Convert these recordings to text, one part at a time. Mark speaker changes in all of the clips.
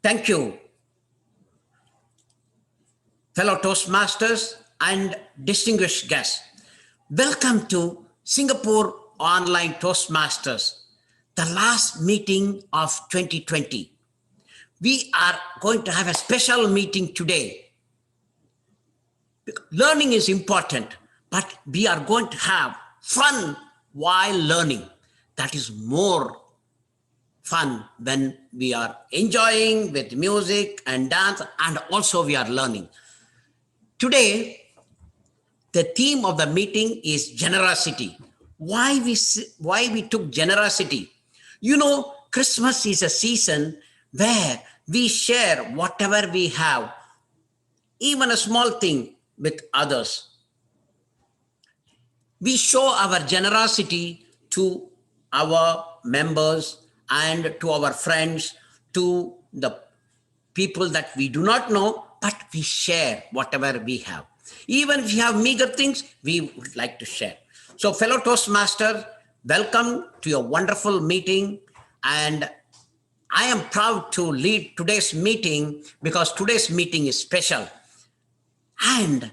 Speaker 1: Thank you, fellow Toastmasters and distinguished guests. Welcome to Singapore Online Toastmasters, the last meeting of 2020. We are going to have a special meeting today. Learning is important, but we are going to have fun while learning. That is more fun when we are enjoying with music and dance, and also we are learning. Today, the theme of the meeting is generosity. Why we took generosity? You know, Christmas is a season where we share whatever we have, even a small thing, with others. We show our generosity to our members and to our friends, to the people that we do not know, but we share whatever we have. Even if we have meager things, we would like to share. So, fellow Toastmasters, welcome to your wonderful meeting. And I am proud to lead today's meeting because today's meeting is special. And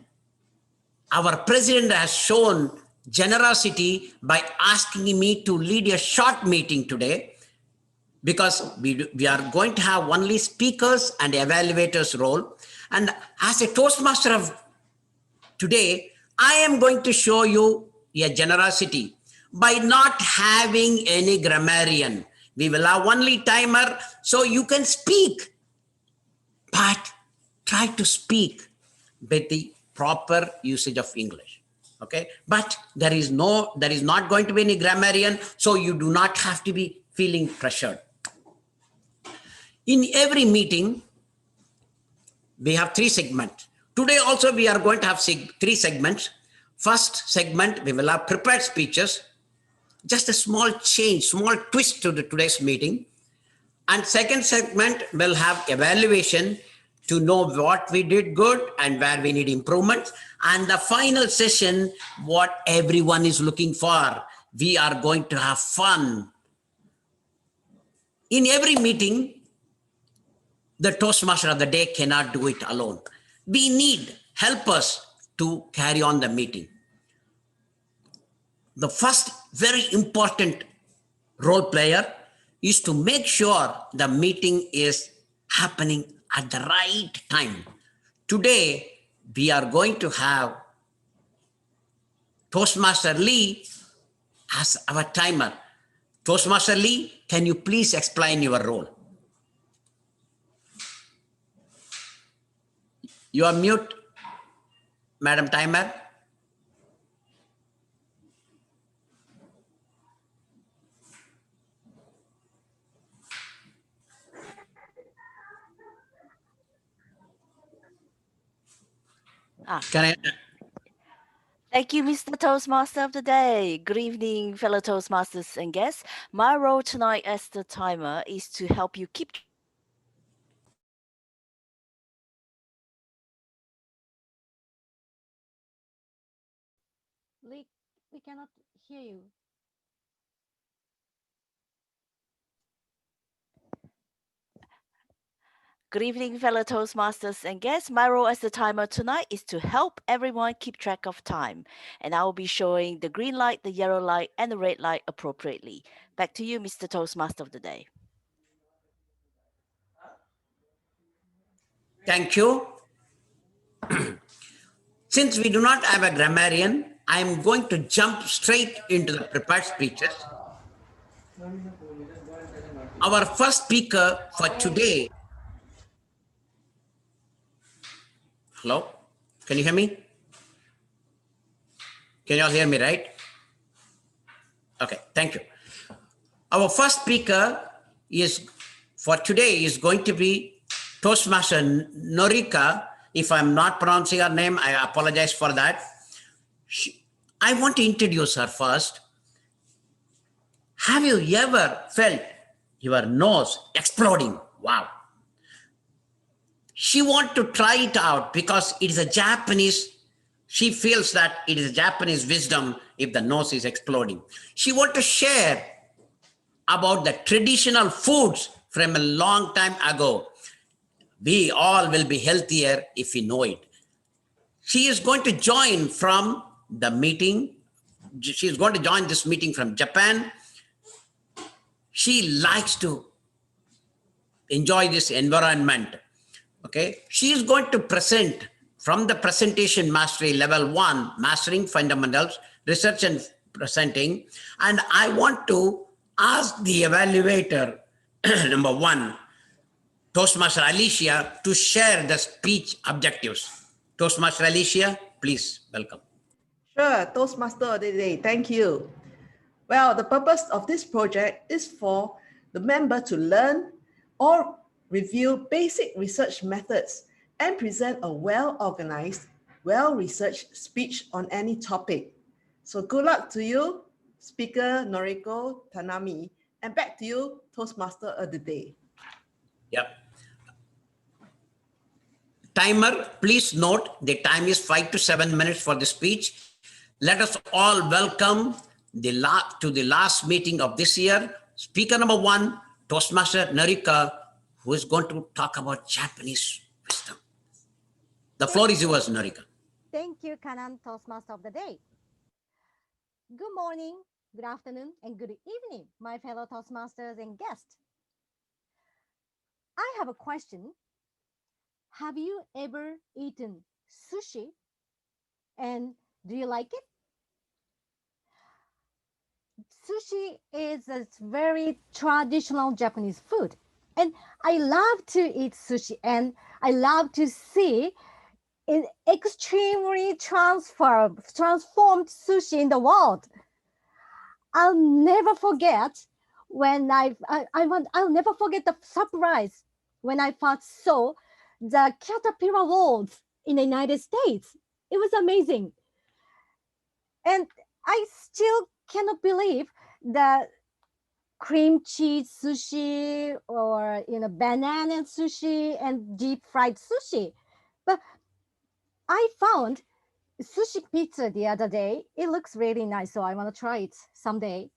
Speaker 1: our president has shown generosity by asking me to lead a short meeting today, because we are going to have only speakers and evaluators role. And as a Toastmaster of today, I am going to show you a generosity by not having any grammarian. We will have only timer, so you can speak, but try to speak with the proper usage of English. Okay, but there is not going to be any grammarian, so you do not have to be feeling pressured. In every meeting, we have 3 segments. Today also we are going to have 3 segments. First segment, we will have prepared speeches, just a small change, small twist to today's meeting. And second segment will have evaluation to know what we did good and where we need improvement. And the final session, what everyone is looking for. We are going to have fun. In every meeting, the Toastmaster of the day cannot do it alone. We need helpers to carry on the meeting. The first very important role player is to make sure the meeting is happening at the right time. Today, we are going to have Toastmaster Lee as our timer. Toastmaster Lee, can you please explain your role? You are mute, Madam Timer. Can I?
Speaker 2: Thank you, Mr. Toastmaster of the Day. Good evening, fellow Toastmasters and guests. My role tonight as the timer is to help you keep
Speaker 3: we cannot hear you.
Speaker 2: Good evening, fellow Toastmasters and guests. My role as the timer tonight is to help everyone keep track of time. And I will be showing the green light, the yellow light, and the red light appropriately. Back to you, Mr. Toastmaster of the Day.
Speaker 1: Thank you. Since we do not have a grammarian, I am going to jump straight into the prepared speeches. Our first speaker for today. Hello? Can you hear me? Can you all hear me, right? Okay, thank you. Our first speaker for today is going to be Toastmaster Norika. If I'm not pronouncing her name, I apologize for that. I want to introduce her first. Have you ever felt your nose exploding? Wow. She wants to try it out because it is a Japanese. She feels that it is a Japanese wisdom if the nose is exploding. She wants to share about the traditional foods from a long time ago. we all will be healthier if we know it. She is going to join from the meeting. She is going to join this meeting from Japan. She likes to enjoy this environment. Okay. She is going to present from the presentation mastery level 1, mastering fundamentals, research and presenting. And I want to ask the evaluator, number 1, Toastmaster Alicia, to share the speech objectives. Toastmaster Alicia, please welcome.
Speaker 4: Sure, Toastmaster of the day, thank you. Well, the purpose of this project is for the member to learn or review basic research methods and present a well-organized, well-researched speech on any topic. So good luck to you, Speaker Noriko Tanami, and back to you, Toastmaster of the day.
Speaker 1: Yep. Timer, please note the time is 5 to 7 minutes for the speech. Let us all welcome to the last meeting of this year, speaker number 1, Toastmaster Narika, who is going to talk about Japanese wisdom. The floor is yours, Narika.
Speaker 3: Thank you, Kanan, Toastmaster of the day. Good morning, good afternoon, and good evening, my fellow Toastmasters and guests. I have a question. Have you ever eaten sushi? And do you like it? Sushi is a very traditional Japanese food. And I love to eat sushi, and I love to see an extremely transformed sushi in the world. I'll never forget I'll never forget the surprise when I first saw the caterpillar rolls in the United States. It was amazing. And I still cannot believe the cream cheese sushi or banana sushi and deep fried sushi. But I found sushi pizza the other day. It looks really nice, so I want to try it someday.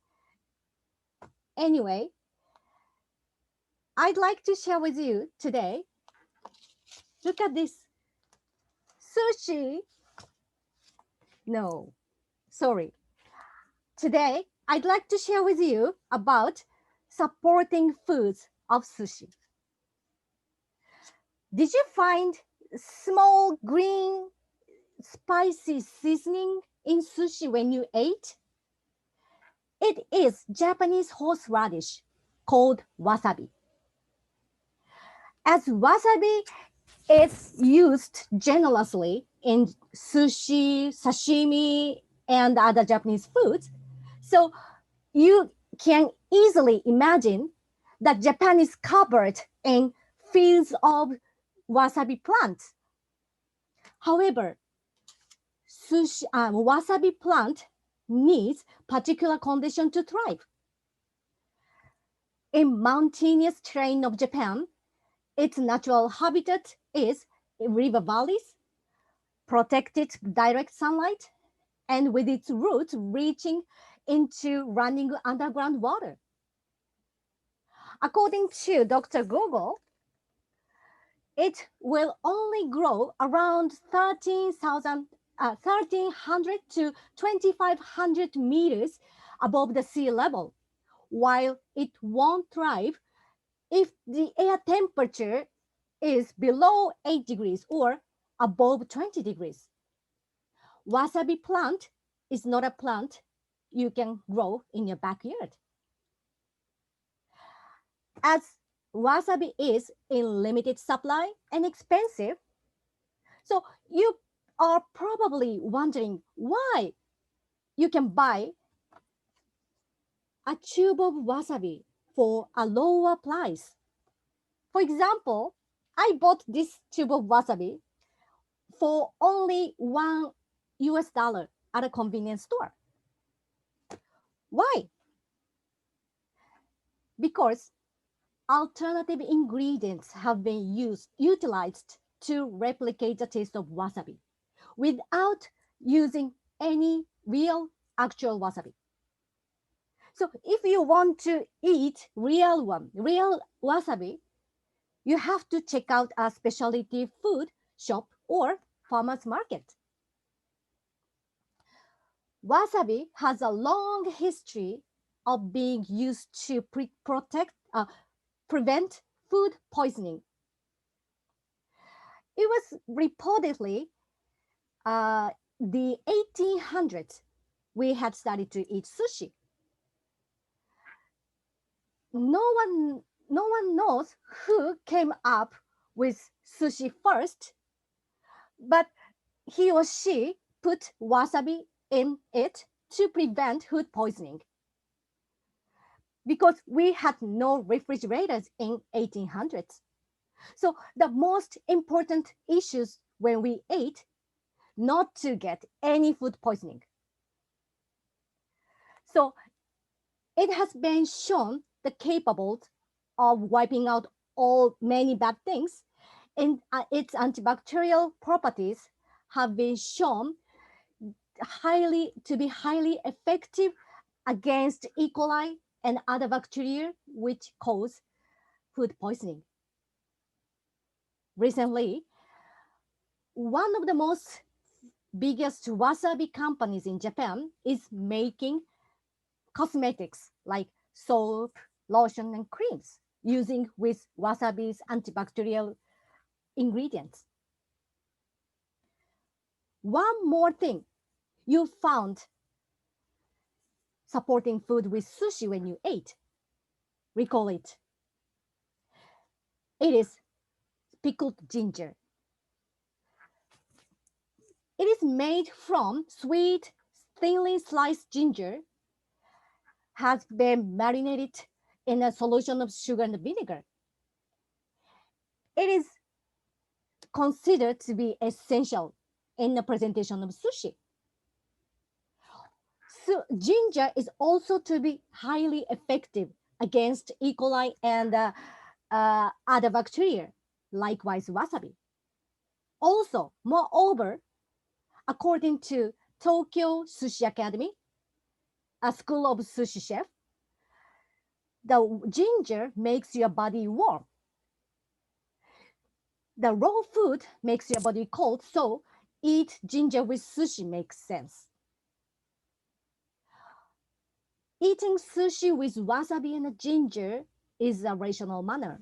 Speaker 3: Anyway, I'd like to share with you today. Look at this sushi. No, sorry. Today, I'd like to share with you about supporting foods of sushi. Did you find small green spicy seasoning in sushi when you ate? It is Japanese horseradish called wasabi. As wasabi is used generously in sushi, sashimi, and other Japanese foods, so you can easily imagine that Japan is covered in fields of wasabi plants. However, wasabi plant needs particular condition to thrive. In mountainous terrain of Japan, its natural habitat is river valleys, protected direct sunlight, and with its roots reaching into running underground water. According to Dr. Google, it will only grow around 1,300 to 2,500 meters above the sea level, while it won't thrive if the air temperature is below 8 degrees or above 20 degrees. Wasabi plant is not a plant you can grow in your backyard. As wasabi is in limited supply and expensive, so you are probably wondering why you can buy a tube of wasabi for a lower price. For example, I bought this tube of wasabi for only $1 at a convenience store. Why? Because alternative ingredients have been utilized to replicate the taste of wasabi without using any real actual wasabi. So if you want to eat real wasabi, you have to check out a specialty food shop or farmer's market. Wasabi has a long history of being used to prevent food poisoning. It was reportedly the 1800s we had started to eat sushi. No one knows who came up with sushi first, but he or she put wasabi in it to prevent food poisoning. Because we had no refrigerators in 1800s. So the most important issues when we ate, not to get any food poisoning. So it has been shown the capable of wiping out many bad things, and its antibacterial properties have been shown to be highly effective against E. coli and other bacteria which cause food poisoning. Recently, one of the most biggest wasabi companies in Japan is making cosmetics like soap, lotion, and creams using with wasabi's antibacterial ingredients. One more thing you found supporting food with sushi when you ate. Recall it. It is pickled ginger. It is made from sweet, thinly sliced ginger, has been marinated in a solution of sugar and vinegar. It is considered to be essential in the presentation of sushi. So ginger is also to be highly effective against E. coli and other bacteria, likewise wasabi. Also, moreover, according to Tokyo Sushi Academy, a school of sushi chef, the ginger makes your body warm. The raw food makes your body cold, so eat ginger with sushi makes sense. Eating sushi with wasabi and ginger is a rational manner.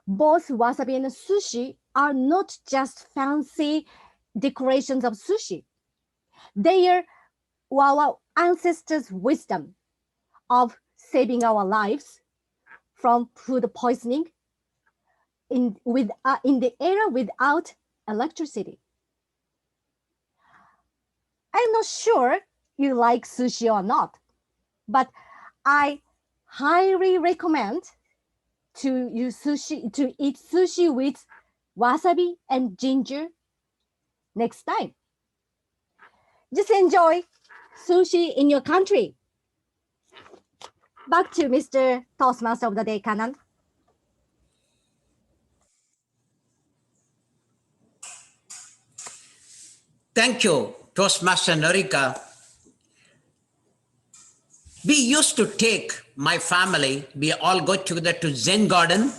Speaker 3: Both wasabi and sushi are not just fancy decorations of sushi. They are our ancestors' wisdom of saving our lives from food poisoning in the era without electricity. I'm not sure you like sushi or not, but I highly recommend to eat sushi with wasabi and ginger next time. Just enjoy sushi in your country. Back to Mr. Toastmaster of the Day, Kanan.
Speaker 1: Thank you, Toastmaster Norika. We used to take my family, we all go together to Zen garden.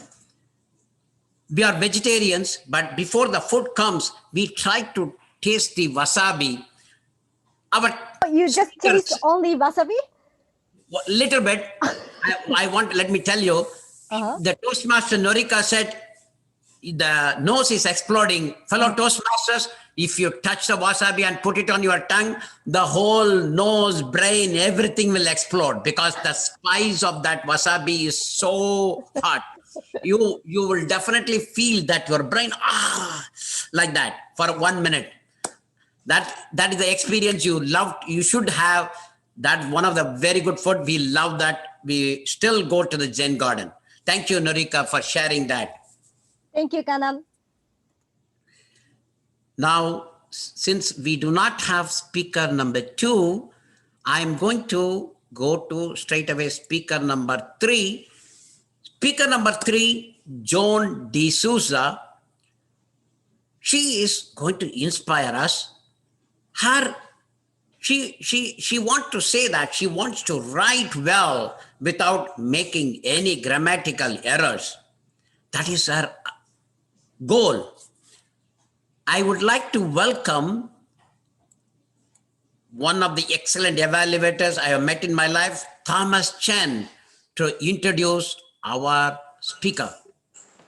Speaker 1: We are vegetarians, but before the food comes, we try to taste the wasabi.
Speaker 3: You just taste only wasabi?
Speaker 1: Little bit. Let me tell you, the Toastmaster Norika said, the nose is exploding. Fellow Toastmasters, if you touch the wasabi and put it on your tongue, the whole nose, brain, everything will explode because the spice of that wasabi is so hot. You will definitely feel that your brain, like that for 1 minute. That is the experience you loved. You should have that. One of the very good food. We love that. We still go to the Zen garden. Thank you, Norika, for sharing that.
Speaker 3: Thank you, Kanan.
Speaker 1: Now, since we do not have speaker number 2, I'm going to go to straight away speaker number 3. Speaker number 3, Joan DSouza. She is going to inspire us. She wants to say that she wants to write well without making any grammatical errors. That is our goal. I would like to welcome one of the excellent evaluators I have met in my life, Thomas Chen, to introduce our speaker.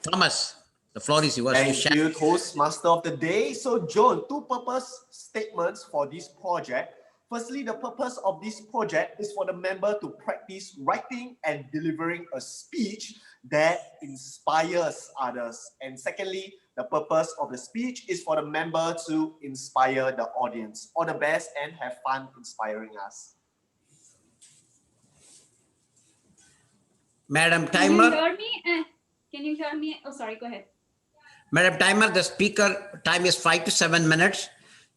Speaker 1: Thomas, the floor is yours.
Speaker 5: Thank you, Toastmaster of the Day. So, Joan, two purpose statements for this project. Firstly, the purpose of this project is for the member to practice writing and delivering a speech that inspires others. And secondly, the purpose of the speech is for the member to inspire the audience. All the best and have fun inspiring us.
Speaker 1: Madam Timer.
Speaker 6: Can you hear me? Can you hear me? Oh, sorry, go ahead.
Speaker 1: Madam Timer, the speaker time is 5 to 7 minutes.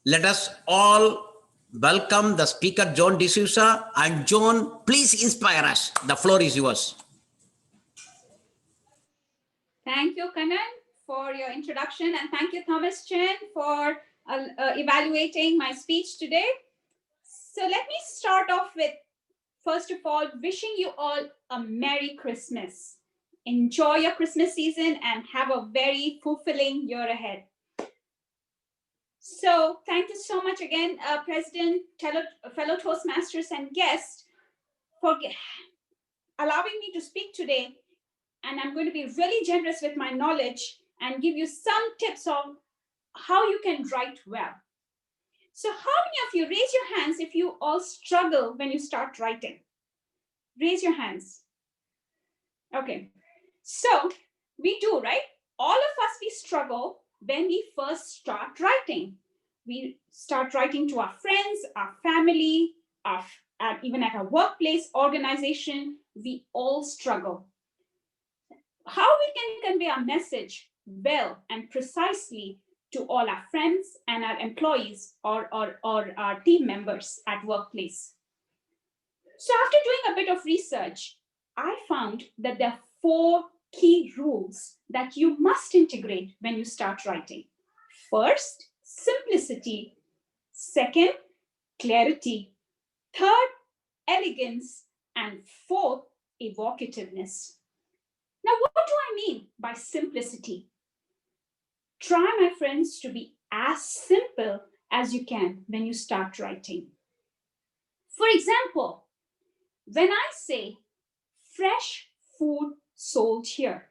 Speaker 1: Let us all welcome the speaker, Joan DSouza. And Joan, please inspire us. The floor is yours.
Speaker 6: Thank you, Kanan, for your introduction. And thank you, Thomas Chen, for evaluating my speech today. So let me start off with, first of all, wishing you all a Merry Christmas. Enjoy your Christmas season and have a very fulfilling year ahead. So thank you so much again, President, fellow Toastmasters and guests, for allowing me to speak today. And I'm going to be really generous with my knowledge and give you some tips on how you can write well. So how many of you, raise your hands if you all struggle when you start writing? Raise your hands. Okay, so we do, right? All of us, we struggle when we first start writing. We start writing to our friends, our family, even at our workplace, organization, we all struggle. How we can convey our message well and precisely to all our friends and our employees or our team members at workplace. So after doing a bit of research, I found that there are 4 key rules that you must integrate when you start writing. First, simplicity. Second, clarity. Third, elegance. And fourth, evocativeness. Now, what do I mean by simplicity? Try, my friends, to be as simple as you can when you start writing. For example, when I say fresh food sold here,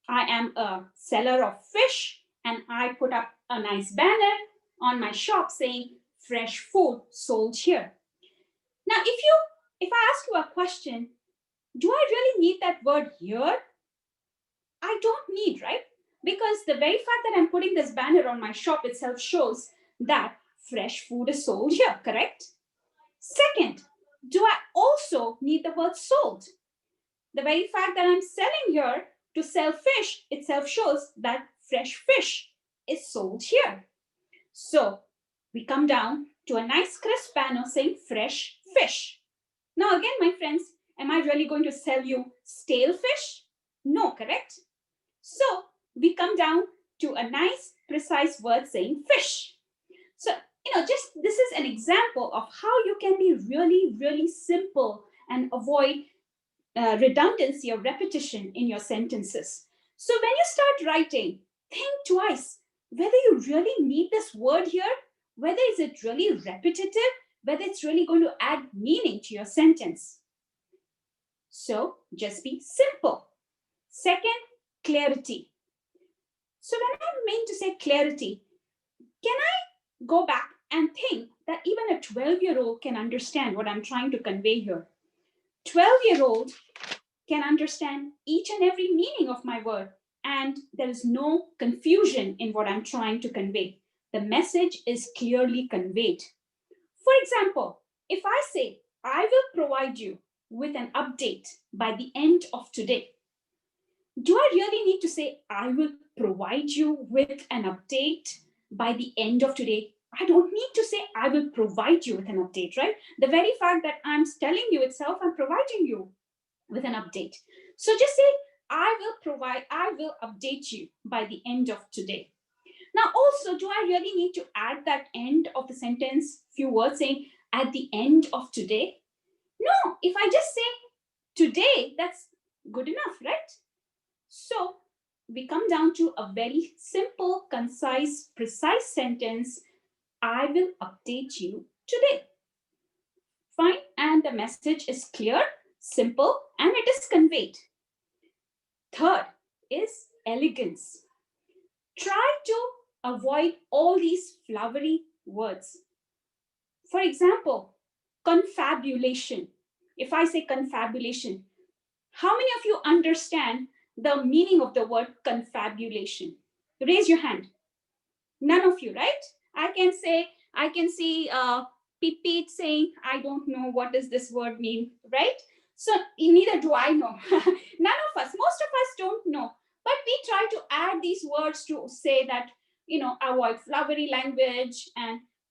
Speaker 6: I am a seller of fish and I put up a nice banner on my shop saying fresh food sold here. Now, if I ask you a question, do I really need that word here? I don't need, right? Because the very fact that I'm putting this banner on my shop itself shows that fresh food is sold here, correct? Second, do I also need the word sold? The very fact that I'm selling here to sell fish itself shows that fresh fish is sold here. So we come down to a nice crisp banner saying fresh fish. Now again, my friends, am I really going to sell you stale fish? No, correct? So we come down to a nice, precise word saying fish. So, just this is an example of how you can be really, really simple and avoid redundancy or repetition in your sentences. So when you start writing, think twice whether you really need this word here, whether is it really repetitive, whether it's really going to add meaning to your sentence. So just be simple. Second, clarity. So when I mean to say clarity, can I go back and think that even a 12-year-old can understand what I'm trying to convey here? 12-year-old can understand each and every meaning of my word, and there is no confusion in what I'm trying to convey. The message is clearly conveyed. For example, if I say, I will provide you with an update by the end of today, do I really need to say, I will provide you with an update by the end of today? I don't need to say, I will provide you with an update, right? The very fact that I'm telling you itself, I'm providing you with an update. So just say, I will update you by the end of today. Now, also, do I really need to add that end of the sentence, few words saying, at the end of today? No, if I just say today, that's good enough, right? So we come down to a very simple, concise, precise sentence. I will update you today. Fine. And the message is clear, simple, and it is conveyed. Third is elegance. Try to avoid all these flowery words. For example, confabulation. If I say confabulation, how many of you understand the meaning of the word confabulation? Raise your hand. None of you, right? I can see Pete saying, I don't know what does this word mean, right? So neither do I know. None of us, most of us don't know. But we try to add these words to say that, avoid flowery language.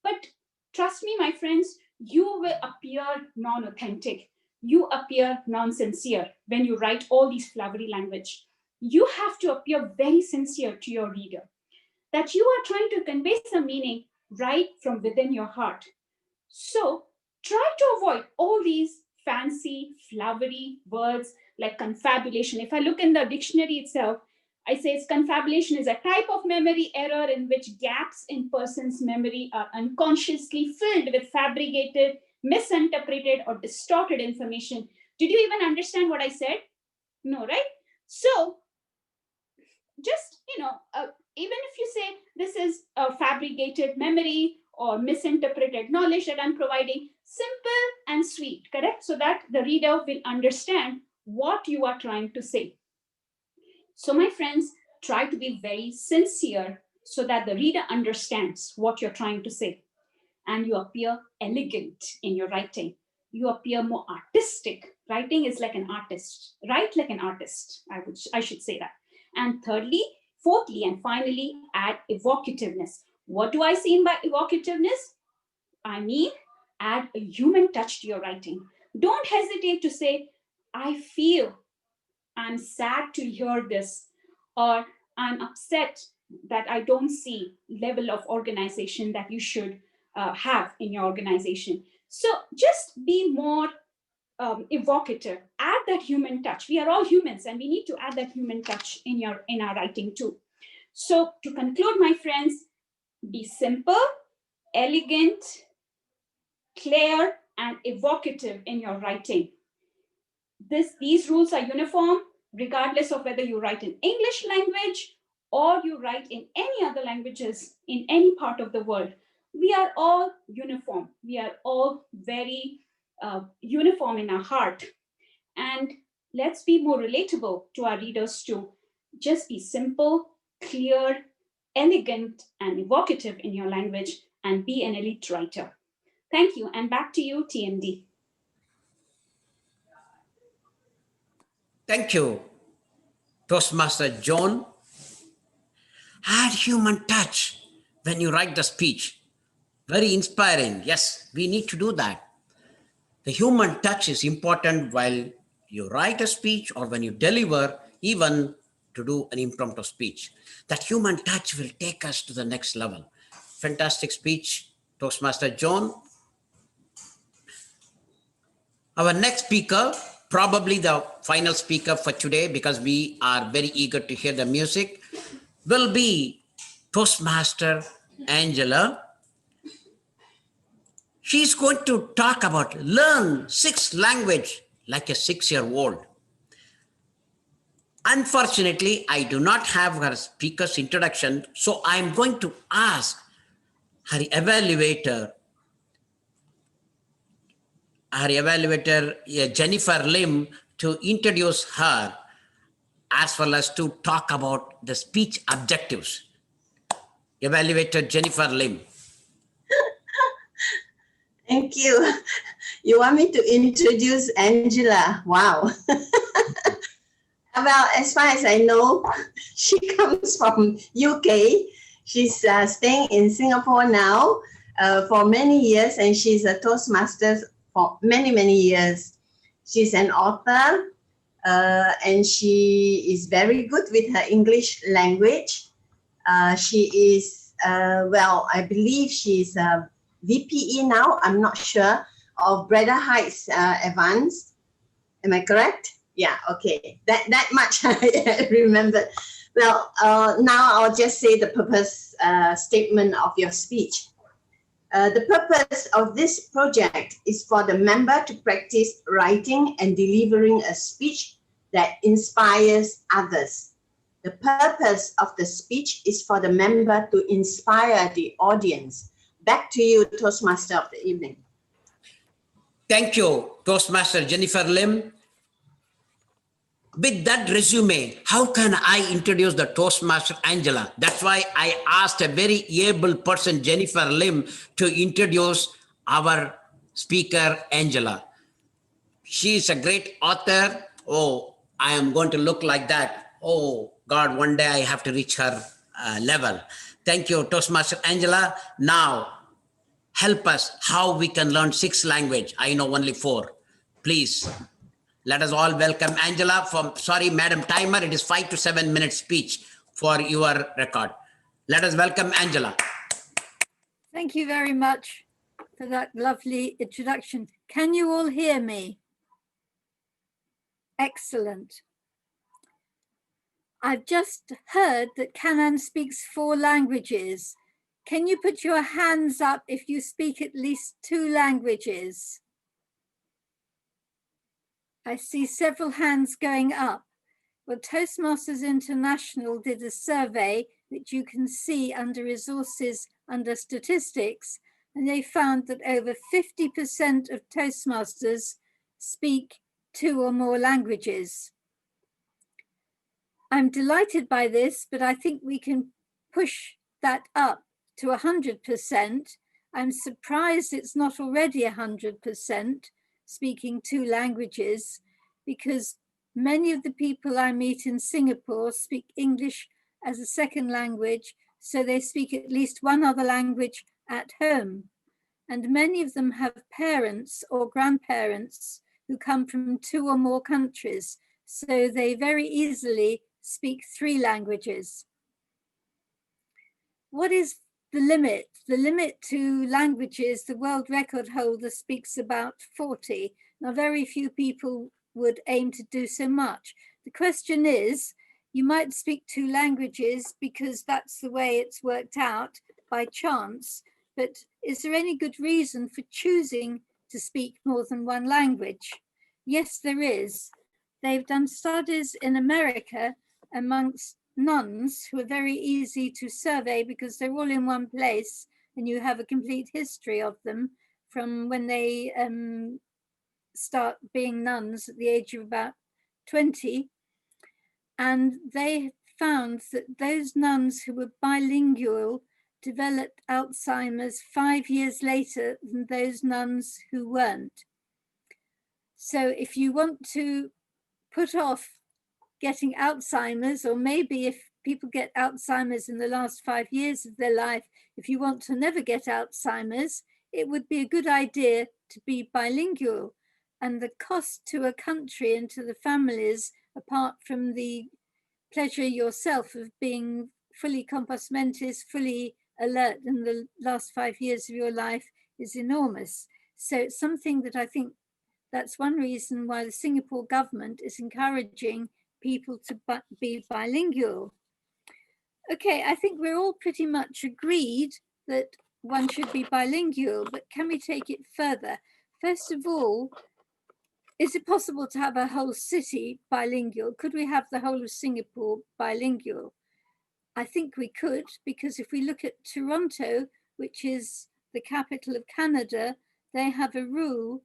Speaker 6: But trust me, my friends, you will appear non-authentic. You appear non-sincere when you write all these flowery language. You have to appear very sincere to your reader, that you are trying to convey some meaning right from within your heart. So try to avoid all these fancy, flowery words like confabulation. If I look in the dictionary itself, I say confabulation is a type of memory error in which gaps in person's memory are unconsciously filled with fabricated, misinterpreted, or distorted information. Did you even understand what I said? No, right? So just, even if you say this is a fabricated memory or misinterpreted knowledge that I'm providing, simple and sweet, correct? So that the reader will understand what you are trying to say. So my friends, try to be very sincere so that the reader understands what you're trying to say. And you appear elegant in your writing. You appear more artistic. Writing is like an artist. Write like an artist, I should say that. And thirdly, fourthly, and finally, add evocativeness. What do I mean by evocativeness? I mean, add a human touch to your writing. Don't hesitate to say, I feel, I'm sad to hear this, or I'm upset that I don't see level of organization that you should have in your organization. So just be more evocative. Add that human touch. We are all humans, and we need to add that human touch in our writing too. So to conclude, my friends, be simple, elegant, clear, and evocative in your writing. These rules are uniform regardless of whether you write in English language or you write in any other languages in any part of the world. We are all uniform. We are all very uniform in our heart. And let's be more relatable to our readers too. Just be simple, clear, elegant, and evocative in your language, and be an elite writer. Thank you. And back to you, TMD.
Speaker 1: Thank you, Toastmaster Joan. Add human touch when you write the speech. Very inspiring. Yes, we need to do that. The human touch is important while you write a speech or when you deliver, even to do an impromptu speech. That human touch will take us to the next level. Fantastic speech, Toastmaster Joan. Our next speaker, probably the final speaker for today, because we are very eager to hear the music, will be Toastmaster Angela. She's going to talk about learn 6 language like a 6-year-old. Unfortunately, I do not have her speaker's introduction, so I'm going to ask her evaluator, Jennifer Lim, to introduce her as well as to talk about the speech objectives. Evaluator Jennifer Lim.
Speaker 7: Thank you. You want me to introduce Angela? Wow. Well, as far as I know, she comes from UK. She's staying in Singapore now for many years, and she's a Toastmaster for many, many years. She's an author, and she is very good with her English language. She is, well, I believe she's a VPE now, I'm not sure, of Breda Heights Advanced. Am I correct? Yeah, okay. That much I remember. Well, now I'll just say the purpose statement of your speech. The purpose of this project is for the member to practice writing and delivering a speech that inspires others. The purpose of the speech is for the member to inspire the audience. Back to you, Toastmaster of the evening.
Speaker 1: Thank you, Toastmaster Jennifer Lim. With that resume, how can I introduce the Toastmaster Angela? That's why I asked a very able person, Jennifer Lim, to introduce our speaker, Angela. She is a great author. Oh, I am going to look like that. Oh, God, one day I have to reach her level. Thank you, Toastmaster Angela. Now, help us how we can learn 6 languages. I know only 4. Please. Let us all welcome Angela from, sorry, Madam Timer, it is 5 to 7 minute speech for your record. Let us welcome Angela.
Speaker 8: Thank you very much for that lovely introduction. Can you all hear me? Excellent. I've just heard that Kanan speaks 4 languages. Can you put your hands up if you speak at least 2 languages? I see several hands going up. Well, Toastmasters International did a survey, which you can see under resources, under statistics, and they found that over 50% of Toastmasters speak 2 or more languages. I'm delighted by this, but I think we can push that up to 100%. I'm surprised it's not already 100% speaking 2 languages, because many of the people I meet in Singapore speak English as a second language, so they speak at least 1 other language at home. And many of them have parents or grandparents who come from 2 or more countries, so they very easily speak 3 languages. What is the limit? The limit to languages, the world record holder speaks about 40. Now, very few people would aim to do so much. The question is, you might speak 2 languages because that's the way it's worked out by chance, but is there any good reason for choosing to speak more than 1 language? Yes, there is. They've done studies in America amongst nuns who are very easy to survey because they're all in one place and you have a complete history of them from when they start being nuns at the age of about 20. And they found that those nuns who were bilingual developed Alzheimer's 5 years later than those nuns who weren't. So if you want to put off getting Alzheimer's, or maybe if people get Alzheimer's in the last 5 years of their life, if you want to never get Alzheimer's, it would be a good idea to be bilingual. And the cost to a country and to the families, apart from the pleasure yourself of being fully compos mentis, fully alert in the last 5 years of your life, is enormous. So it's something that I think that's one reason why the Singapore government is encouraging people to be bilingual. Okay, I think we're all pretty much agreed that one should be bilingual, but can we take it further? First of all, is it possible to have a whole city bilingual? Could we have the whole of Singapore bilingual? I think we could, because if we look at Toronto, which is the capital of Canada, they have a rule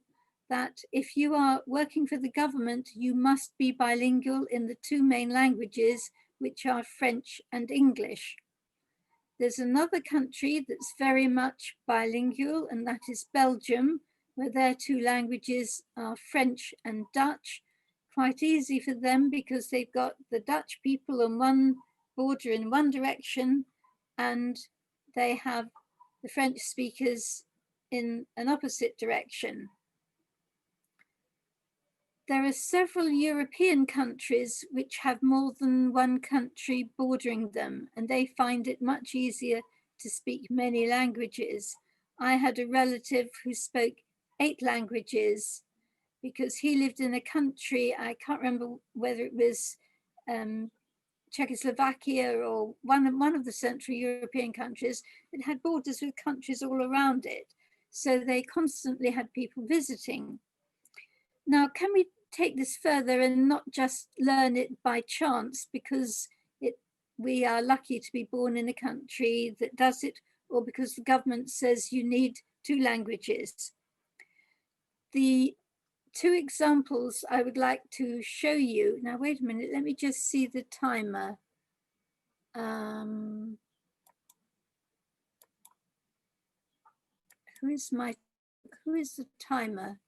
Speaker 8: that if you are working for the government, you must be bilingual in the 2 main languages, which are French and English. There's another country that's very much bilingual, and that is Belgium, where their 2 languages are French and Dutch. Quite easy for them because they've got the Dutch people on one border in one direction, and they have the French speakers in an opposite direction. There are several European countries which have more than 1 country bordering them, and they find it much easier to speak many languages. I had a relative who spoke 8 languages because he lived in a country, I can't remember whether it was Czechoslovakia or one of the Central European countries, it had borders with countries all around it. So they constantly had people visiting. Now, can we take this further and not just learn it by chance because we are lucky to be born in a country that does it, or because the government says you need 2 languages? The 2 examples I would like to show you. Now, wait a minute, let me just see the timer. Who is the timer?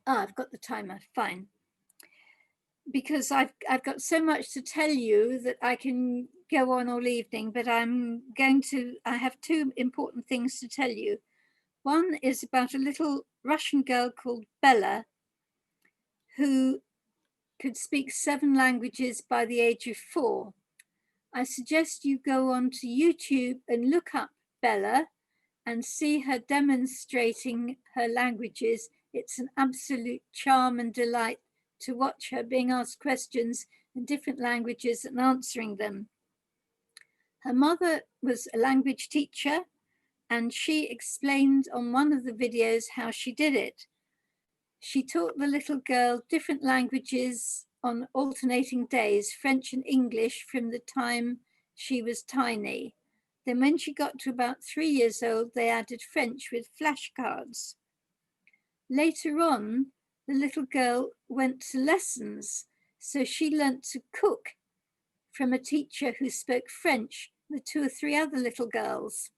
Speaker 8: I've got the timer, fine. Because I've got so much to tell you that I can go on all evening, but I have 2 important things to tell you. One is about a little Russian girl called Bella, who could speak 7 languages by the age of 4. I suggest you go onto YouTube and look up Bella and see her demonstrating her languages. It's an absolute charm and delight to watch her being asked questions in different languages and answering them. Her mother was a language teacher, and she explained on one of the videos how she did it. She taught the little girl different languages on alternating days, French and English, from the time she was tiny. Then when she got to about 3 years old, they added French with flashcards. Later on, the little girl went to lessons, so she learnt to cook from a teacher who spoke French with 2 or 3 other little girls.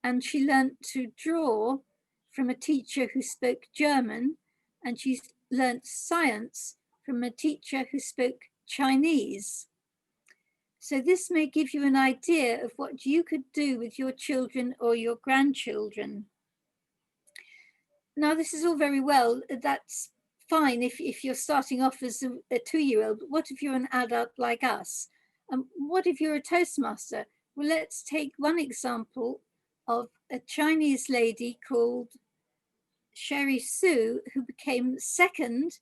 Speaker 8: And she learnt to draw from a teacher who spoke German, and she learnt science from a teacher who spoke Chinese. So this may give you an idea of what you could do with your children or your grandchildren. Now, this is all very well. That's fine if you're starting off as a 2-year-old. But what if you're an adult like us? And what if you're a Toastmaster? Well, let's take one example of a Chinese lady called Sherry Su, who became 2nd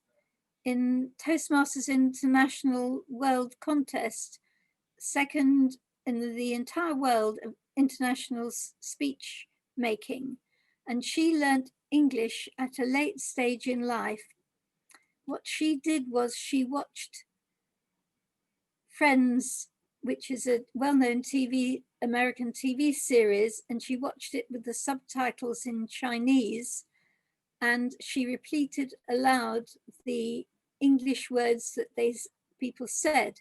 Speaker 8: in Toastmasters International World Contest, 2nd in the entire world of international speech making. And she learnt English at a late stage in life. What she did was she watched Friends, which is a well-known American TV series, and she watched it with the subtitles in Chinese, and she repeated aloud the English words that people said.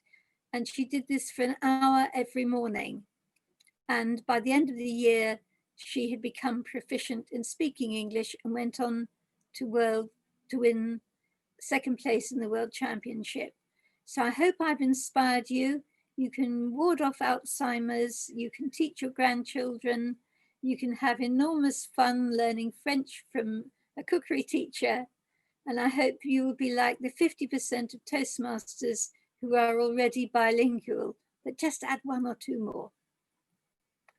Speaker 8: And she did this for an hour every morning. And by the end of the year, she had become proficient in speaking English and went on to win 2nd place in the World Championship. So I hope I've inspired you. You can ward off Alzheimer's, you can teach your grandchildren, you can have enormous fun learning French from a cookery teacher. And I hope you will be like the 50% of Toastmasters who are already bilingual, but just add 1 or 2 more.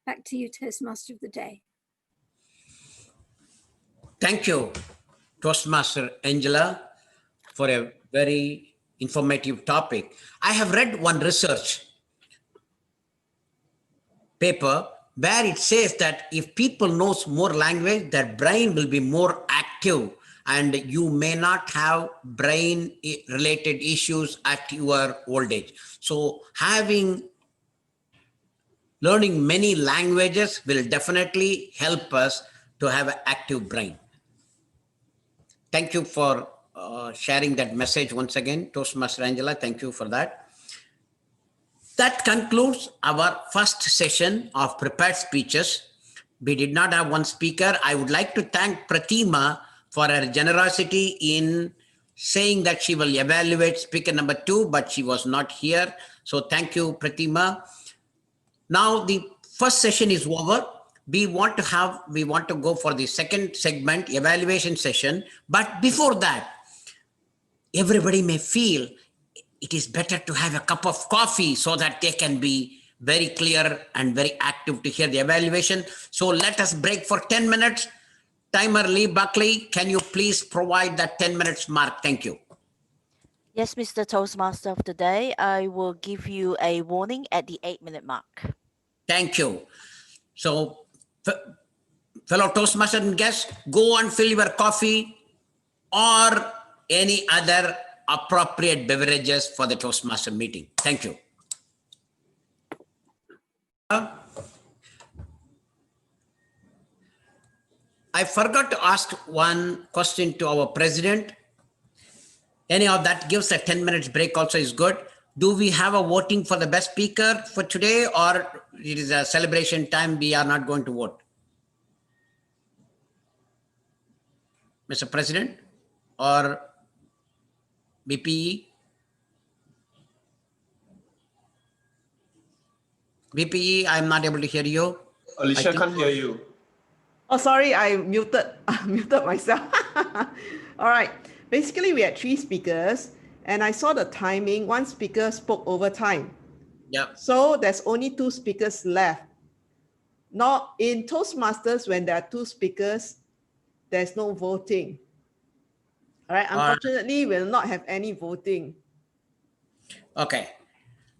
Speaker 8: Back to you, Toastmaster of the Day.
Speaker 1: Thank you, Toastmaster Angela, for a very informative topic. I have read one research paper where it says that if people knows more language, their brain will be more active and you may not have brain related issues at your old age. So learning many languages will definitely help us to have an active brain. Thank you for sharing that message once again, Toastmaster Angela. Thank you for that. That concludes our first session of prepared speeches. We did not have one speaker. I would like to thank Pratima for her generosity in saying that she will evaluate speaker number 2, but she was not here. So thank you, Pratima. Now the first session is over. We want to go for the second segment, evaluation session. But before that, everybody may feel it is better to have a cup of coffee so that they can be very clear and very active to hear the evaluation. So let us break for 10 minutes. Timer Lee Buckley, can you please provide that 10 minutes mark? Thank you.
Speaker 2: Yes, Mr. Toastmaster of the day, I will give you a warning at the 8-minute mark.
Speaker 1: Thank you. So, fellow Toastmaster and guests, go and fill your coffee or any other appropriate beverages for the Toastmaster meeting. Thank you. I forgot to ask one question to our president. Anyhow, that gives a 10 minutes break also is good. Do we have a voting for the best speaker for today, or it is a celebration time, we are not going to vote? Mr. President or BPE? BPE, I'm not able to hear you.
Speaker 5: Alicia can't hear you.
Speaker 4: Oh, sorry, I muted myself. All right. Basically, we had 3 speakers, and I saw the timing. One speaker spoke over time.
Speaker 1: Yeah.
Speaker 4: So there's only 2 speakers left. Now, in Toastmasters, when there are 2 speakers, there's no voting. All right. Unfortunately, we'll not have any voting.
Speaker 1: Okay.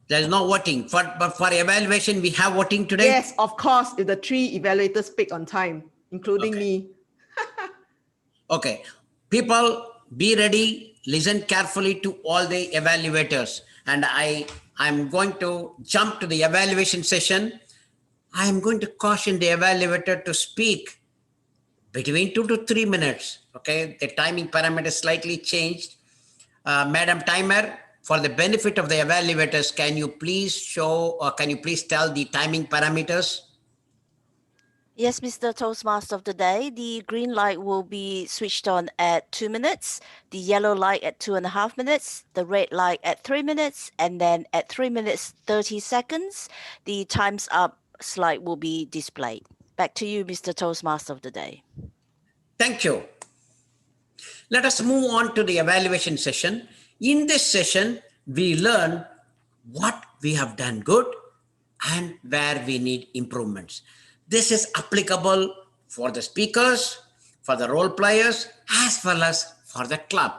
Speaker 1: There's no voting. But for evaluation, we have voting today?
Speaker 4: Yes, of course, if the 3 evaluators speak on time, including me.
Speaker 1: Okay. People, be ready. Listen carefully to all the evaluators. And I'm going to jump to the evaluation session. I'm going to caution the evaluator to speak between 2 to 3 minutes. Okay. The timing parameter slightly changed. Madam Timer, for the benefit of the evaluators, can you please show or can you please tell the timing parameters?
Speaker 2: Yes, Mr. Toastmaster of the day, the green light will be switched on at 2 minutes, the yellow light at 2.5 minutes, the red light at 3 minutes, and then at 3 minutes 30 seconds, the time's up slide will be displayed. Back to you, Mr. Toastmaster of the day.
Speaker 1: Thank you. Let us move on to the evaluation session. In this session, we learn what we have done good and where we need improvements. This is applicable for the speakers, for the role players, as well as for the club.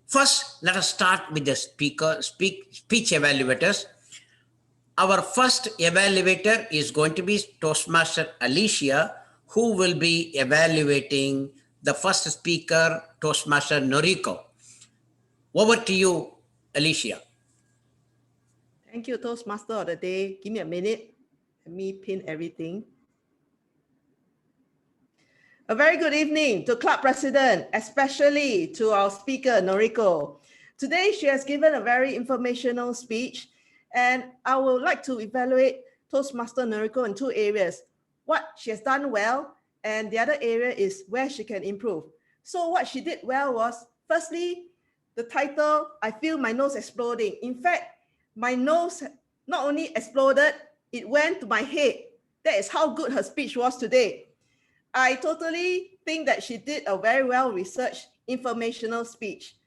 Speaker 1: First, let us start with the speech evaluators. Our first evaluator is going to be Toastmaster Alicia, who will be evaluating the first speaker, Toastmaster Noriko. Over to you, Alicia.
Speaker 4: Thank you, Toastmaster of the day. Give me a minute. Let me pin everything. A very good evening to Club President, especially to our speaker, Noriko. Today, she has given a very informational speech, and I would like to evaluate Toastmaster Noriko in 2 areas. What she has done well, and the other area is where she can improve. So what she did well was, firstly, the title, I feel my nose exploding. In fact, my nose not only exploded, it went to my head. That is how good her speech was today. I totally think that she did a very well-researched informational speech,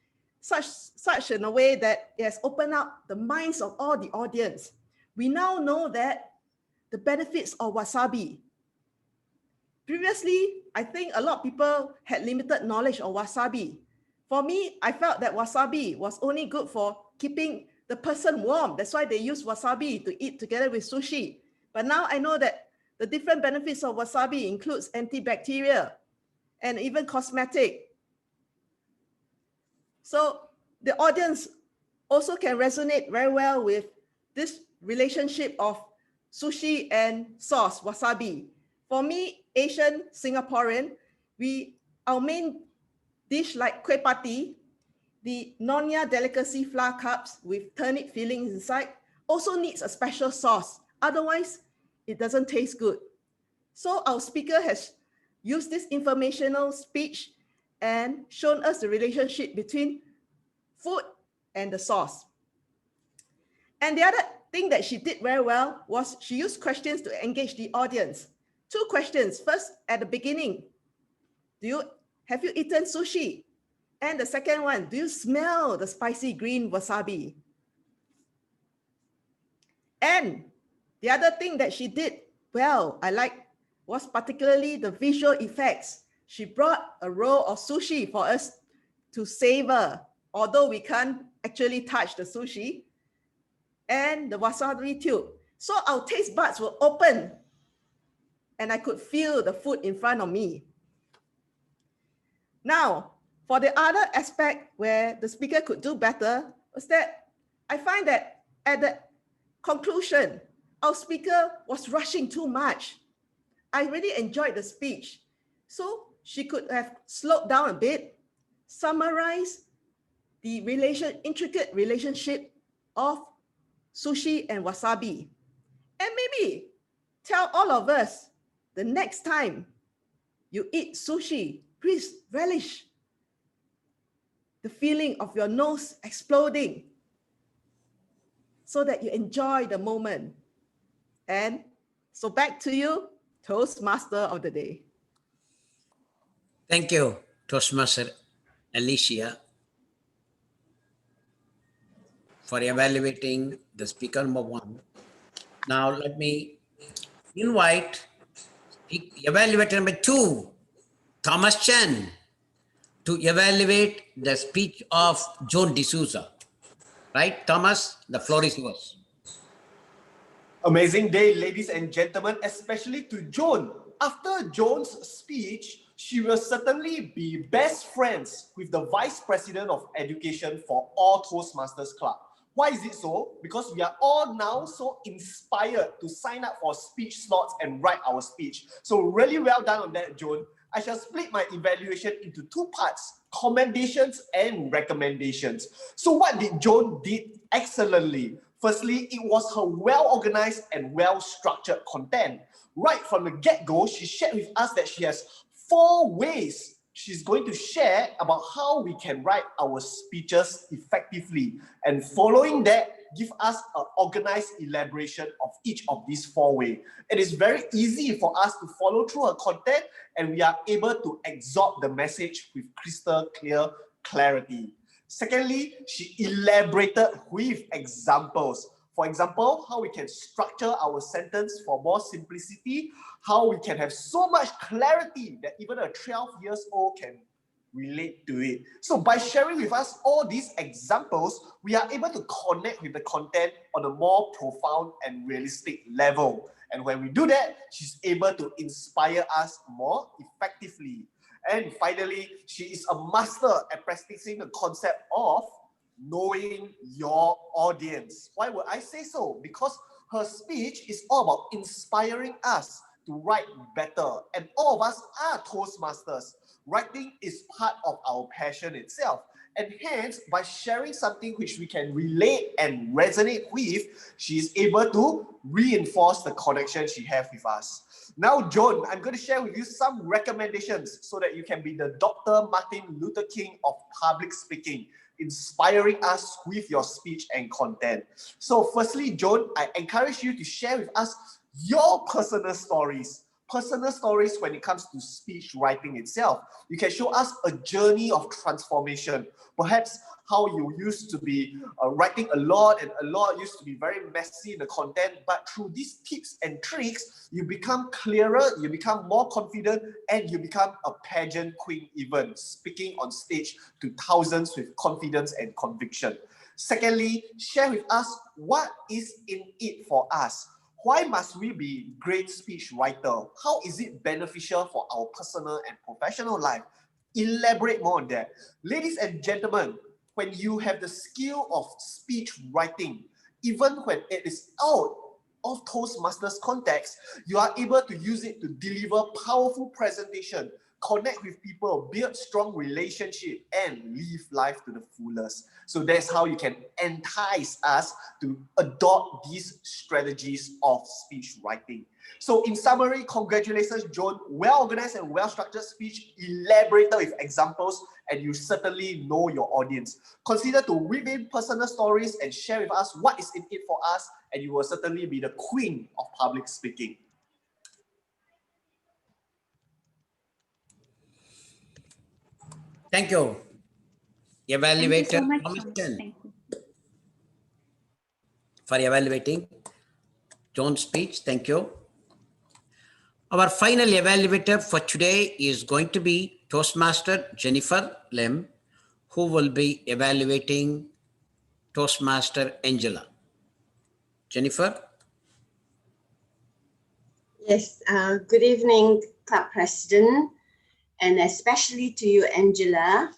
Speaker 4: such in a way that it has opened up the minds of all the audience. We now know that the benefits of wasabi. Previously, I think a lot of people had limited knowledge of wasabi. For me, I felt that wasabi was only good for keeping the person warm. That's why they use wasabi to eat together with sushi. But now I know that the different benefits of wasabi includes antibacterial and even cosmetic. So the audience also can resonate very well with this relationship of sushi and sauce, wasabi. For me, Asian Singaporean, our main dish like kueh pati, the Nonya delicacy flour cups with turnip fillings inside, also needs a special sauce. Otherwise, it doesn't taste good. So our speaker has used this informational speech and shown us the relationship between food and the sauce. And the other thing that she did very well was she used questions to engage the audience. 2 questions. First, at the beginning, have you eaten sushi? And the second one, do you smell the spicy green wasabi? And the other thing that she did well, I like, was particularly the visual effects. she brought a roll of sushi for us to savor, although we can't actually touch the sushi, and the wasabi tube. So our taste buds were open and I could feel the food in front of me. Now, for the other aspect where the speaker could do better was that I find that at the conclusion, our speaker was rushing too much. I really enjoyed the speech. So she could have slowed down a bit, summarized the intricate relationship of sushi and wasabi, and maybe tell all of us the next time you eat sushi, please relish the feeling of your nose exploding so that you enjoy the moment. And so back to you, Toastmaster of the Day.
Speaker 1: Thank you, Toastmaster Alicia, for evaluating the speaker number 1. Now let me invite evaluator number 2, Thomas Chen, to evaluate the speech of Joan DSouza. Right, Thomas? The floor is yours.
Speaker 5: Amazing day, ladies and gentlemen, especially to Joan. After Joan's speech, she will certainly be best friends with the Vice President of Education for all Toastmasters Club. Why is it so? Because we are all now so inspired to sign up for speech slots and write our speech. So really well done on that, Joan. I shall split my evaluation into 2 parts, commendations and recommendations. So what did Joan did excellently? Firstly, it was her well-organized and well-structured content. Right from the get-go, she shared with us that she has 4 ways she's going to share about how we can write our speeches effectively. And following that, give us an organized elaboration of each of these 4 ways. It is very easy for us to follow through her content, and we are able to absorb the message with crystal clear clarity. Secondly, she elaborated with examples. For example, how we can structure our sentence for more simplicity, how we can have so much clarity that even a 12-year-old can relate to it. So by sharing with us all these examples, we are able to connect with the content on a more profound and realistic level. And when we do that, she's able to inspire us more effectively. And finally, she is a master at practicing the concept of knowing your audience. Why would I say so? Because her speech is all about inspiring us to write better. And all of us are Toastmasters. Writing is part of our passion itself. And hence, by sharing something which we can relate and resonate with, she is able to reinforce the connection she has with us. Now, Joan, I'm going to share with you some recommendations so that you can be the Dr. Martin Luther King of public speaking, inspiring us with your speech and content. So firstly, Joan, I encourage you to share with us your personal stories when it comes to speech writing itself. You can show us a journey of transformation, perhaps how you used to be writing a lot, and a lot used to be very messy in the content, but through these tips and tricks, you become clearer, you become more confident, and you become a pageant queen even, speaking on stage to thousands with confidence and conviction. Secondly, share with us what is in it for us. Why must we be great speech writer? How is it beneficial for our personal and professional life? Elaborate more on that. Ladies and gentlemen, when you have the skill of speech writing, even when it is out of Toastmasters context, you are able to use it to deliver powerful presentation, connect with people, build strong relationship, and live life to the fullest. So that's how you can entice us to adopt these strategies of speech writing. So in summary, congratulations, Joan. Well-organized and well-structured speech, elaborated with examples, and you certainly know your audience. Consider to weave in personal stories and share with us what is in it for us, and you will certainly be the queen of public speaking.
Speaker 1: Thank you. Evaluator
Speaker 6: Thank you so much,
Speaker 1: Thomas
Speaker 6: Thomas.
Speaker 1: Chen,
Speaker 6: Thank you.
Speaker 1: for evaluating Joan's speech. Thank you. Our final evaluator for today is going to be Toastmaster Jennifer Lim, who will be evaluating Toastmaster Angela. Jennifer?
Speaker 7: Yes, good evening, Club President, and especially to you, Angela.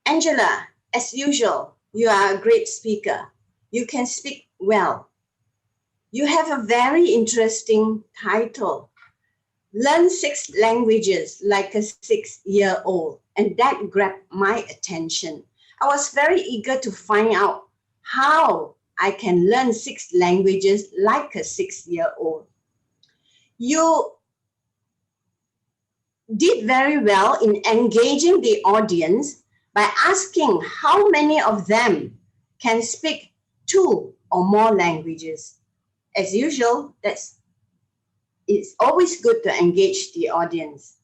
Speaker 7: Angela, as usual, you are a great speaker. You can speak well. You have a very interesting title. Learn 6 languages like a 6-year-old, and that grabbed my attention. I was very eager to find out how I can learn 6 languages like a 6-year-old. You did very well in engaging the audience by asking how many of them can speak 2 or more languages. As usual, it's always good to engage the audience.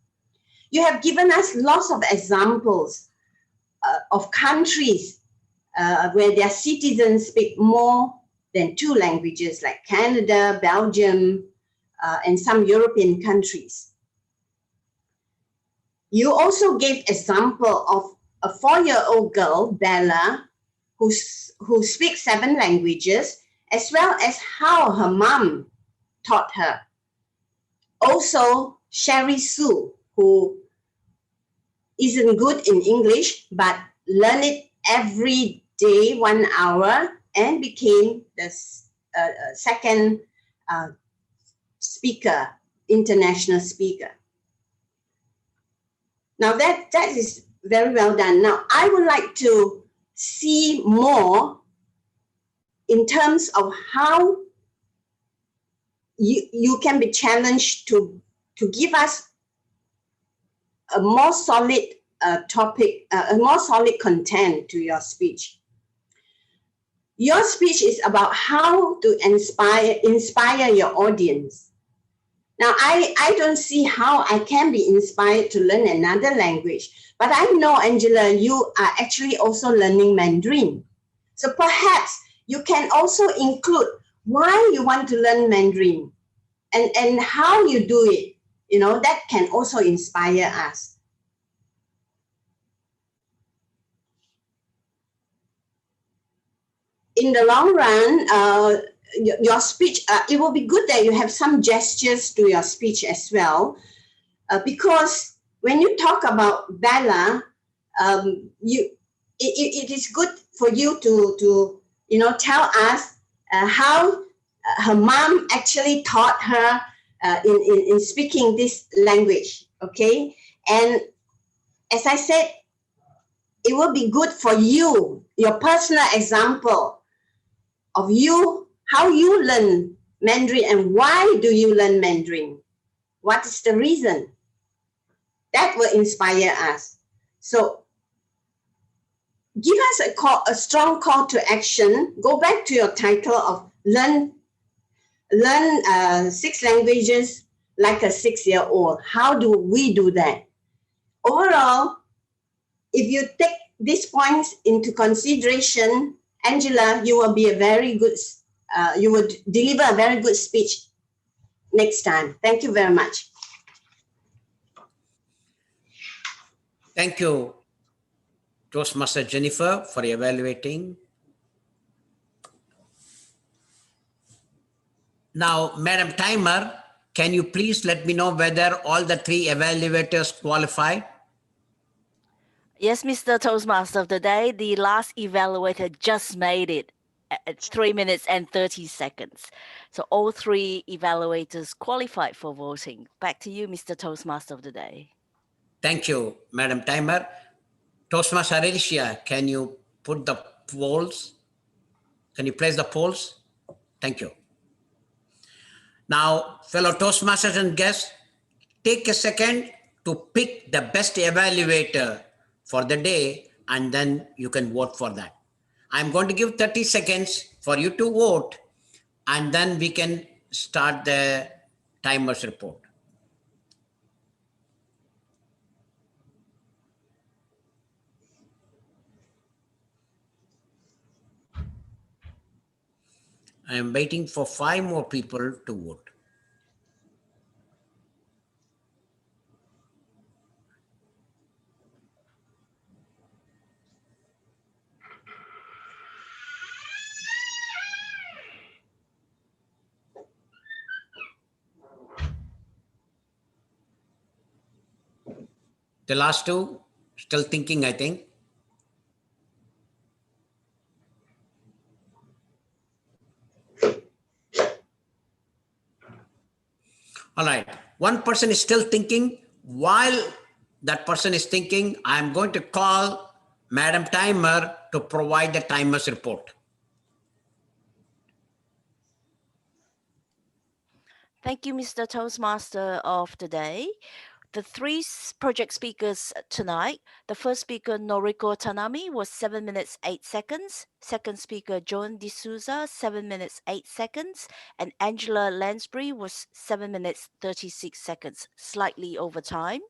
Speaker 7: You have given us lots of examples of countries where their citizens speak more than 2 languages, like Canada, Belgium, and some European countries. You also gave example of a 4-year-old girl, Bella, who speaks 7 languages, as well as how her mom taught her. Also, Sherry Sue, who isn't good in English, but learned it every day, 1 hour, and became the second speaker, international speaker. Now that is very well done. Now I would like to see more in terms of how you can be challenged to give us a more solid topic, a more solid content to your speech. Your speech is about how to inspire your audience. Now, I don't see how I can be inspired to learn another language, but I know, Angela, you are actually also learning Mandarin. So perhaps you can also include why you want to learn Mandarin and how you do it. You know, that can also inspire us. In the long run, your speech, it will be good that you have some gestures to your speech as well, because when you talk about Bella, it is good for you to tell us how her mom actually taught her in speaking this language, okay? And as I said, it will be good for you, your personal example of you, how you learn Mandarin and why do you learn Mandarin? What is the reason? That will inspire us. So give us a strong call to action. Go back to your title of learn 6 languages like a 6-year-old. How do we do that? Overall, if you take these points into consideration, Angela, you will be a very good, you will deliver a very good speech next time. Thank you very much.
Speaker 1: Thank you, Toastmaster Jennifer, for evaluating. Now, Madam Timer, can you please let me know whether all the 3 evaluators qualified?
Speaker 2: Yes, Mr. Toastmaster of the Day, the last evaluator just made it at 3 minutes and 30 seconds. So all 3 evaluators qualified for voting. Back to you, Mr. Toastmaster of the Day.
Speaker 1: Thank you, Madam Timer. Toastmaster Alicia, can you put the polls? Can you place the polls? Thank you. Now, fellow Toastmasters and guests, take a second to pick the best evaluator for the day, and then you can vote for that. I'm going to give 30 seconds for you to vote, and then we can start the timer's report. I am waiting for 5 more people to vote. The last two, still thinking, I think. All right. One person is still thinking. While that person is thinking, I'm going to call Madam Timer to provide the timer's report.
Speaker 2: Thank you, Mr. Toastmaster of the day. The three project speakers tonight, the first speaker, Noriko Tanami, was 7 minutes 8 seconds. Second speaker, Joan DSouza, 7 minutes 8 seconds. And Angela Lansbury was 7 minutes 36 seconds, slightly over time.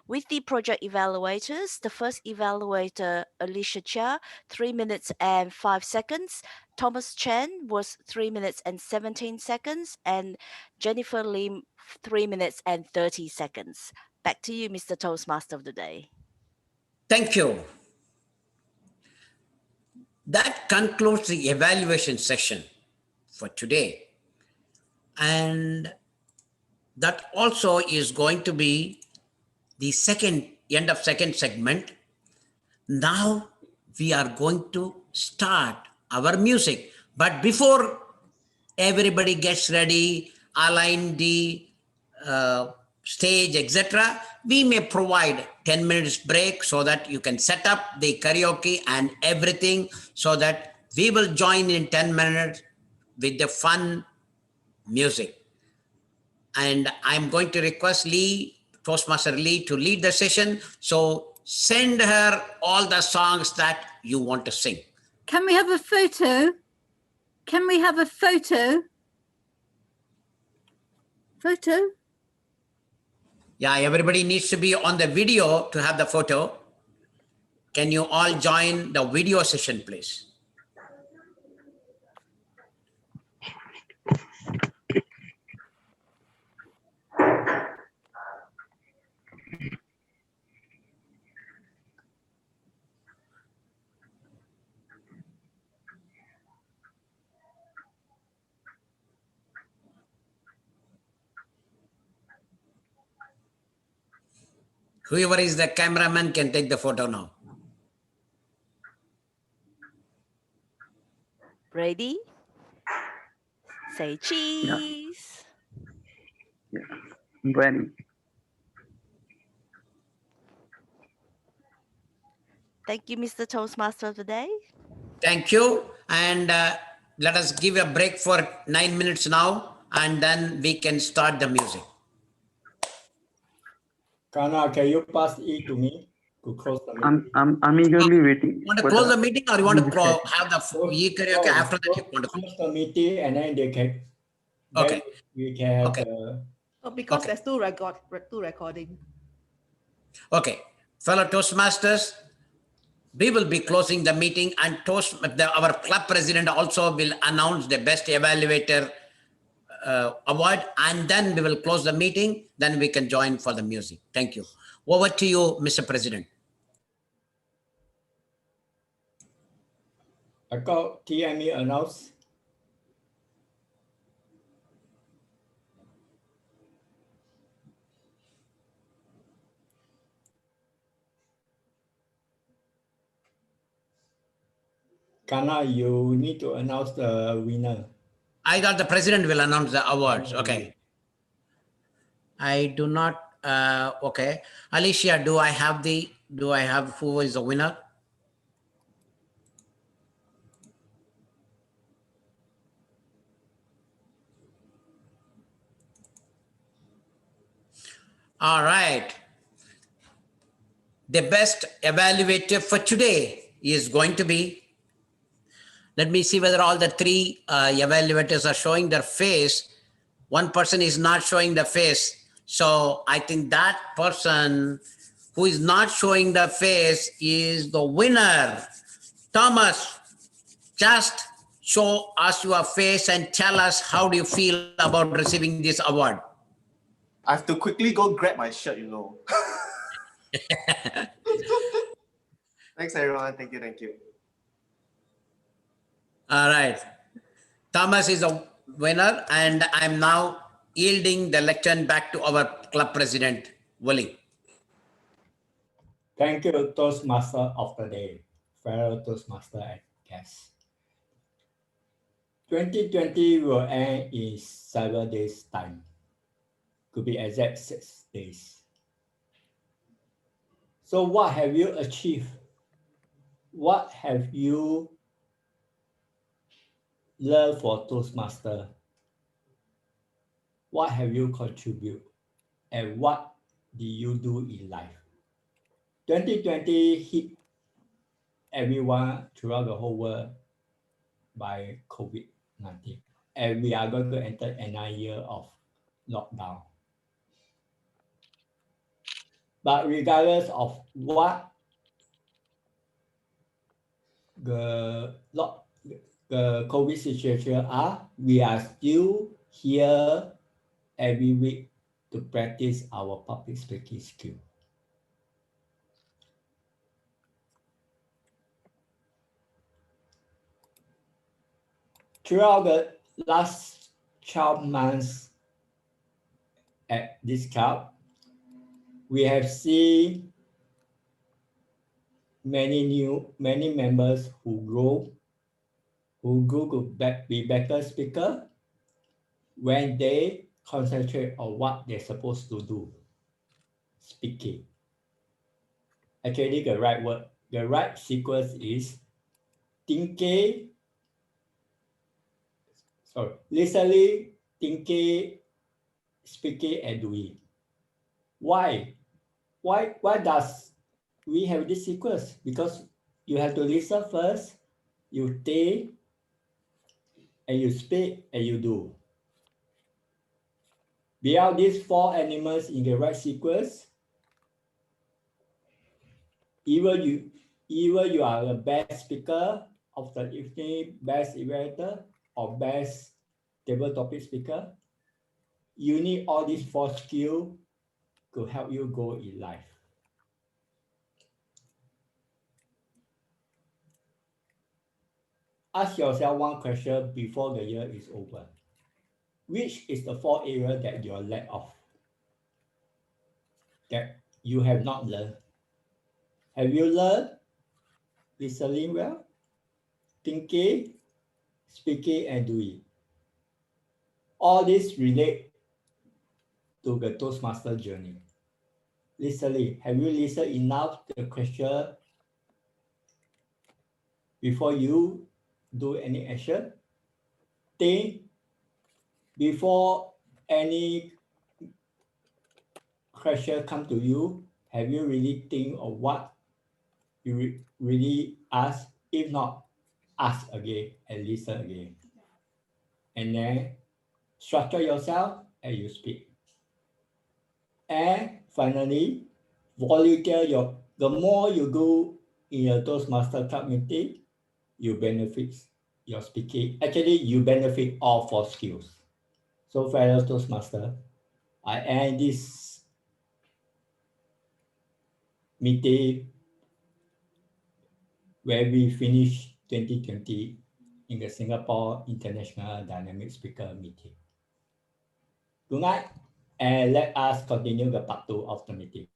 Speaker 2: With the project evaluators, the first evaluator, Alicia Chia, 3 minutes and 5 seconds. Thomas Chen was 3 minutes and 17 seconds. And Jennifer Lim, 3 minutes and 30 seconds. Back to you, Mr. Toastmaster of the day.
Speaker 1: Thank you. That concludes the evaluation session for today. And that also is going to be the end of second segment. Now we are going to start our music. But before everybody gets ready, align the stage, etc., we may provide 10 minutes break so that you can set up the karaoke and everything, so that we will join in 10 minutes with the fun music. And I'm going to request Toastmaster Lee, to lead the session. So send her all the songs that you want to sing.
Speaker 8: Can we have a photo? Can we have a photo? Photo?
Speaker 1: Yeah, everybody needs to be on the video to have the photo. Can you all join the video session, please? Whoever is the cameraman can take the photo now.
Speaker 2: Ready? Say cheese.
Speaker 9: Yeah. Ready.
Speaker 2: Thank you, Mr. Toastmaster of the day.
Speaker 1: Thank you. And let us give a break for 9 minutes now, and then we can start the music.
Speaker 10: Kana, can you pass it to me to close the meeting?
Speaker 9: I'm eagerly waiting.
Speaker 1: You want to close the meeting, or you want to have the karaoke after that? You want to
Speaker 10: close the meeting and then they can.
Speaker 1: Okay.
Speaker 10: We can.
Speaker 1: Okay.
Speaker 4: Because there's two recording.
Speaker 1: Okay, fellow Toastmasters, we will be closing the meeting, and our club president also will announce the best evaluator award, and then we will close the meeting. Then we can join for the music. Thank you. Over to you, Mr. President.
Speaker 10: I got TME announced. Kana, you need to announce the winner.
Speaker 1: I thought the president will announce the awards. Okay. I do not. Okay. Alicia, do I have who is the winner? All right. The best evaluator for today is going to be, let me see whether all the three evaluators are showing their face. One person is not showing the face. So I think that person who is not showing the face is the winner. Thomas, just show us your face and tell us how do you feel about receiving this award.
Speaker 5: I have to quickly go grab my shirt, you know. Thanks, everyone. Thank you.
Speaker 1: All right. Thomas is a winner, and I'm now yielding the lectern back to our club president, Willie.
Speaker 10: Thank you, Toastmaster of the day, fellow Toastmaster and guests. 2020 will end in 7 days' time. Could be exact 6 days. So what have you achieved? What have you learned for Toastmaster? What have you contributed? And what did you do in life? 2020 hit everyone throughout the whole world by COVID-19. And we are going to enter another year of lockdown. But regardless of what the COVID situation are, we are still here every week to practice our public speaking skill. Throughout the last 12 months at this club, we have seen many members who grew to be better speaker when they concentrate on what they're supposed to do, speaking. Actually, the right sequence is thinking, listening, thinking, speaking, and doing. Why does we have this sequence? Because you have to listen first, you think, and you speak, and you do. Without these 4 elements in the right sequence, either you are the best speaker of the evening, best evaluator, or best table topic speaker. You need all these 4 skills to help you go in life. Ask yourself one question before the year is over. Which is the 4 areas that you're lack of, that you have not learned? Have you learned listening well, thinking, speaking, and doing? All this relate to the Toastmaster journey. Listening, have you listened enough to the question before you do any action? Think, before any question come to you, have you really think of what you really ask? If not, ask again and listen again. And then structure yourself and you speak. And finally, volunteer the more you go in a Toastmaster Club meeting, you benefit your speaking. Actually, you benefit all 4 skills. So fellow Toastmaster, I end this meeting where we finish 2020 in the Singapore International Dynamic Speaker meeting. Good night, and let us continue the part 2 of the meeting.